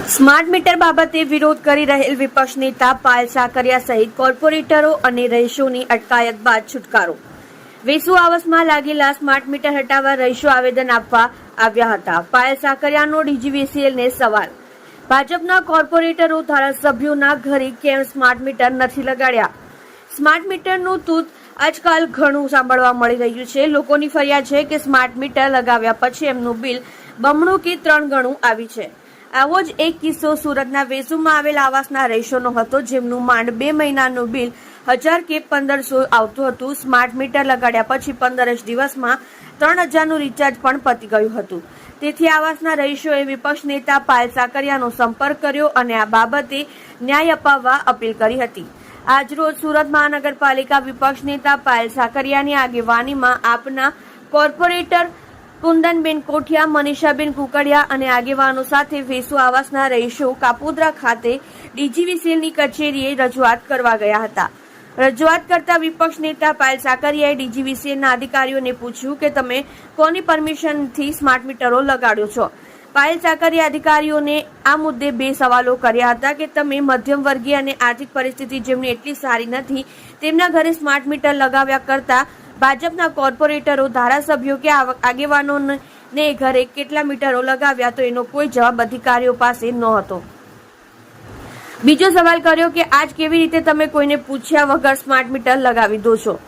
Smart meter બાબતે વિરોધ કરી રહેલ વિપક્ષ નેતા પાયલ સાકરિયા સહિત કોર્પોરેટરો અને રહીશોની અટકાયત બાદ છુટકારો। વેસુ આવાસમાં લાગેલા સ્માર્ટ મીટર હટાવવા રહીશો આવેદન આપવા આવ્યા હતા। પાયલ સાકરિયાનો ડીજીવીસીએલને સવાલ। ભાજપના કોર્પોરેટરો ધારાસભ્યોના ઘરે કેમ સ્માર્ટ મીટર નથી લગાડ્યા? સ્માર્ટ મીટરનું તૂત આજકાલ ઘણું સાંભળવા મળી રહ્યું છે। લોકોની ફરિયાદ છે કે સ્માર્ટ મીટર લગાવ્યા પછી એમનું બિલ બમણું કે 3 ગણું આવી છે। આવો જ એક કિસ્સો સુરતના વેસુમાં આવેલ આવાસના રહીશોનો હતો, જેમનું માંડ 2 મહિનાનું બિલ 1000 કે 1500 આવતું હતું। સ્માર્ટ મીટર લગાડ્યા પછી 15 જ દિવસમાં 3000નું રિચાર્જ પણ પતી ગયું હતું। તેથી આવાસના રહીશોએ વિપક્ષ નેતા પાયલ સાકરિયાનો સંપર્ક કર્યો અને આ બાબતે ન્યાય અપાવવા અપીલ કરી હતી। આજરોજ સુરત મહાનગરપાલિકા વિપક્ષ નેતા પાયલ સાકરિયાની આગેવાનીમાં આપના કોર્પોરેટર કુંદનબેન કોઠિયા, મનીષાબેન કુકડિયા અને આગેવાનો સાથે વેસુ આવાસના રહીશો કાપોદ્રા ખાતે ડીજીવીસીએલની કચેરીએ રજૂઆત કરવા ગયા હતા। રજૂઆત કરતા વિપક્ષ નેતા પાયલ સાકરિયાએ ડીજીવીસીએલના અધિકારીઓને પૂછ્યું કે તમે કોની પરમિશનથી સ્માર્ટ મીટરો લગાડ્યો છો? પાયલ સાકરિયા અધિકારીઓને આ મુદ્દે 2 સવાલો કર્યા હતા કે તમે મધ્યમ વર્ગીય અને આર્થિક પરિસ્થિતિ જેમની એટલી સારી નથી તેમના ઘરે સ્માર્ટ મીટર લગાવ્યા કરતા ભાજપના કોર્પોરેટરો, ધારાસભ્યો કે આગેવાનોને ઘરે કેટલા મીટરો લગાવ્યા, તો એનો કોઈ જવાબ અધિકારીઓ પાસે નહોતો। બીજો સવાલ કર્યો કે આજ કેવી રીતે તમે કોઈને પૂછ્યા વગર સ્માર્ટ મીટર લગાવી દો છો?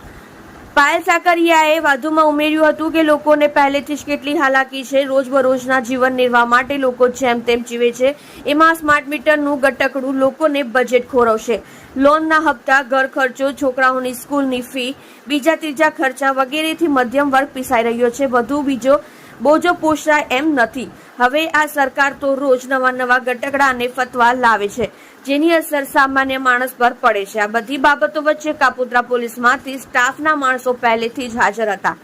પાયલ સાકરિયાએ વધુમાં ઉમેર્યું હતું કે લોકોને પહેલેથી જ કેટલી હાલાકી છે, રોજબરોજના જીવન નિર્વાહ માટે લોકો જેમ તેમ જીવે છે, એમાં સ્માર્ટ મીટરનું ગટકડું લોકોને બજેટ ખોરવશે। લોનના હપ્તા, ઘર ખર્ચો, છોકરાઓની સ્કૂલની ફી, બીજા ત્રીજા ખર્ચા વગેરેથી મધ્યમ વર્ગ પીસાઈ રહ્યો છે। વધુ બીજો બોજો પોષાય એમ નથી। હવે આ સરકાર તો રોજ નવા ગટકડા અને ફતવા લાવે છે, જેની અસર સામાન્ય માણસ પર પડે છે। આ બધી બાબતો વચ્ચે કાપોદ્રા પોલીસમાંથી સ્ટાફના માણસો પહેલેથી જ હાજર હતા।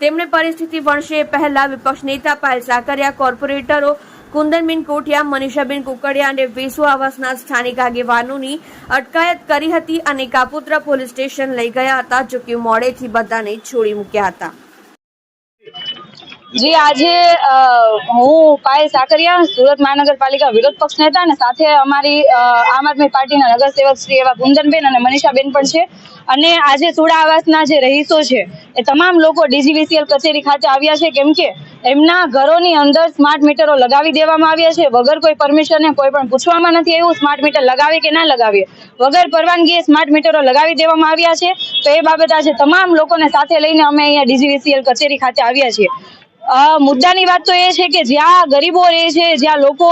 તેમણે પરિસ્થિતિ વણશે એ પહેલા વિપક્ષ નેતા પાયલ સાકરિયા, કોર્પોરેટરો કુંદનબેન કોઠિયા, મનીષાબેન કુકડિયા અને વેસુ આવાસના સ્થાનિક આગેવાનોની અટકાયત કરી હતી અને કાપોદ્રા પોલીસ સ્ટેશન લઈ ગયા હતા, જો કે મોડેથી બધાને છોડી મૂક્યા હતા। જી, આજે હું પાયલ સાકરિયા, સુરત મહાનગરપાલિકા વિરોધ પક્ષ નેતા અને સાથે અમારી આમ આદમી પાર્ટીના નગરસેવક શ્રી એવા કુંદનબેન અને મનીષાબેન પણ છે। અને આજે સુડા આવાસના જે રહીશો છે એ તમામ લોકો ડીજીવીસીએલ કચેરી ખાતે આવ્યા છે, કેમ કે એમના ઘરોની અંદર સ્માર્ટ મીટરો લગાવી દેવામાં આવ્યા છે વગર કોઈ પરમિશને। કોઈ પણ પૂછવામાં નથી આવ્યું સ્માર્ટ મીટર લગાવીએ કે ના લગાવીએ, વગર પરવાનગીએ સ્માર્ટ મીટરો લગાવી દેવામાં આવ્યા છે। તો એ બાબતે આજે તમામ લોકોને સાથે લઈને અમે અહીંયા ડીજીવીસીએલ કચેરી ખાતે આવ્યા છીએ। મુદ્દાની વાત તો એ છે કે જ્યાં ગરીબો રહે છે, જ્યાં લોકો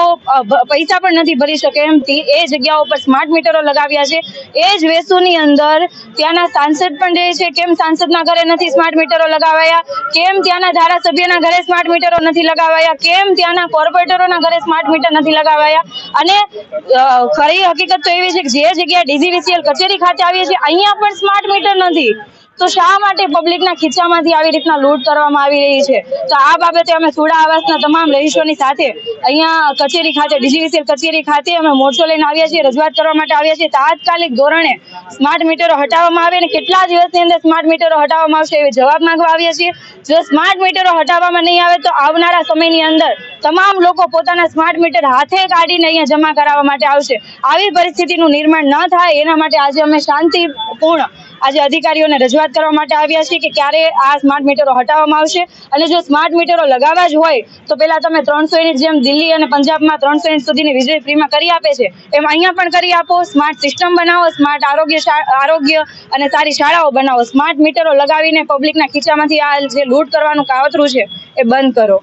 પૈસા પણ નથી ભરી શકે એમથી, એ જગ્યાઓ પર સ્માર્ટ મીટરો લગાવ્યા છે। એ જ વેસુની અંદર ત્યાંના સાંસદ પણ રહે છે, કેમ સાંસદના ઘરે નથી સ્માર્ટ મીટરો લગાવાયા? કેમ ત્યાંના ધારાસભ્યના ઘરે સ્માર્ટ મીટરો નથી લગાવાયા? કેમ ત્યાંના કોર્પોરેટરોના ઘરે સ્માર્ટ મીટર નથી લગાવાયા? અને ખરી હકીકત તો એવી છે કે જે જગ્યાએ ડીજીવીસીએલ કચેરી ખાતે આવીએ છીએ અહીંયા પણ સ્માર્ટ મીટર નથી, તો શા માટે પબ્લિકના ખીચામાંથી આવી રીતના લૂંટ કરવામાં આવી રહી છે? તો આ બાબતે અમે સુડા આવાસના તમામ રહીશોની સાથે અહીંયા કચેરી ખાતે, ડીજીવીસીએલ કચેરી ખાતે અમે મોરચો લઈને આવ્યા છીએ, રજૂઆત કરવા માટે આવ્યા છીએ। તાત્કાલિક ધોરણે સ્માર્ટ મીટરો હટાવવામાં આવે અને કેટલા દિવસની અંદર સ્માર્ટ મીટરો હટાવવામાં આવશે એવી જવાબ માંગવા આવ્યા છીએ। જો સ્માર્ટ મીટરો હટાવવામાં નહીં આવે તો આવનારા સમયની અંદર તમામ લોકો પોતાના સ્માર્ટ મીટર હાથે કાઢીને અહીંયા જમા કરાવવા માટે આવશે। આવી પરિસ્થિતિનું નિર્માણ ન થાય એના માટે આજે અમે શાંતિપૂર્ણ આજે અધિકારીઓને રજૂઆત કરવા માટે આવ્યા છીએ કે ક્યારે આ સ્માર્ટ મીટરો હટાવવામાં આવશે। અને જો સ્માર્ટ મીટરો લગાવવા જ હોય તો પેલા તમે 300 યુનિટ જેમ દિલ્હી અને પંજાબમાં 300 યુનિટ સુધીની વીજળી ફ્રીમાં કરી આપે છે એમ અહીંયા પણ કરી આપો। સ્માર્ટ સિસ્ટમ બનાવો, સ્માર્ટ આરોગ્ય અને સારી શાળાઓ બનાવો। સ્માર્ટ મીટરો લગાવીને પબ્લિકના ખીચામાંથી આ જે લૂંટ કરવાનું કાવતરું છે એ બંધ કરો।